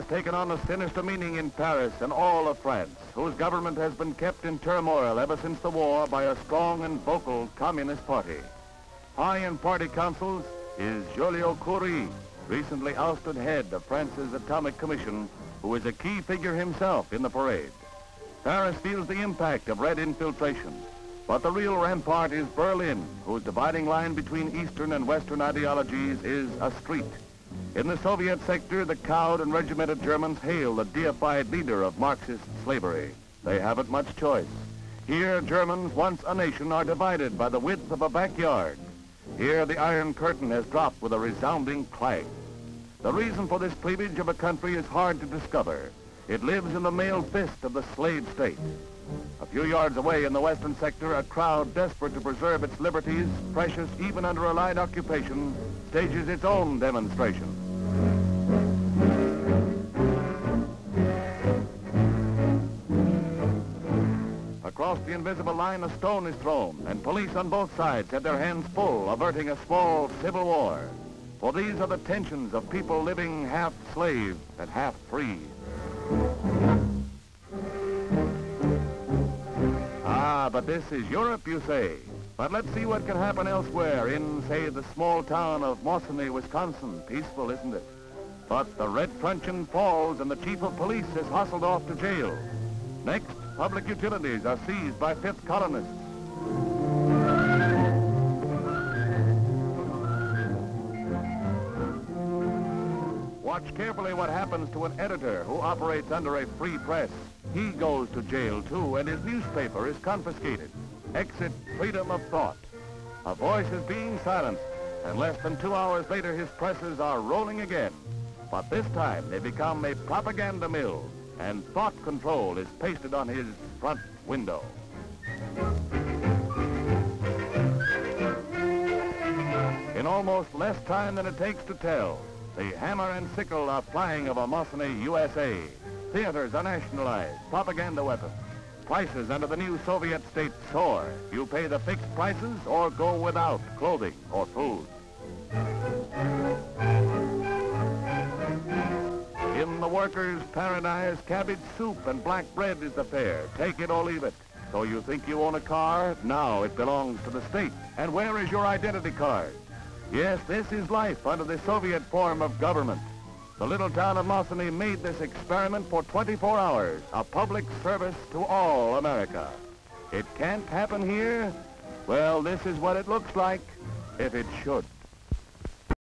has taken on a sinister meaning in Paris and all of France, whose government has been kept in turmoil ever since the war by a strong and vocal Communist Party. High in party councils is Joliot Curie, recently ousted head of France's Atomic Commission, who is a key figure himself in the parade. Paris feels the impact of red infiltration, but the real rampart is Berlin, whose dividing line between Eastern and Western ideologies is a street. In the Soviet sector, the cowed and regimented Germans hail the deified leader of Marxist slavery. They haven't much choice. Here, Germans, once a nation, are divided by the width of a backyard. Here, the Iron Curtain has dropped with a resounding clang. The reason for this cleavage of a country is hard to discover. It lives in the mailed fist of the slave state. A few yards away in the western sector, a crowd desperate to preserve its liberties, precious even under Allied occupation, stages its own demonstration. Across the invisible line, a stone is thrown, and police on both sides have their hands full, averting a small civil war. For these are the tensions of people living half slave and half free. But this is Europe, you say. But let's see what can happen elsewhere in, say, the small town of Mosinee, Wisconsin. Peaceful, isn't it? But the red truncheon falls and the chief of police is hustled off to jail. Next, public utilities are seized by fifth colonists. Watch carefully what happens to an editor who operates under a free press. He goes to jail, too, and his newspaper is confiscated. Exit freedom of thought. A voice is being silenced, and less than 2 hours later, his presses are rolling again. But this time, they become a propaganda mill, and thought control is pasted on his front window. In almost less time than it takes to tell, the hammer and sickle are flying over Mosinee, USA. Theaters are nationalized, propaganda weapons. Prices under the new Soviet state soar. You pay the fixed prices or go without clothing or food. In the workers' paradise, cabbage soup and black bread is the fare. Take it or leave it. So you think you own a car? Now it belongs to the state. And where is your identity card? Yes, this is life under the Soviet form of government. The little town of Mosinee made this experiment for 24 hours, a public service to all America. It can't happen here? Well, this is what it looks like if it should.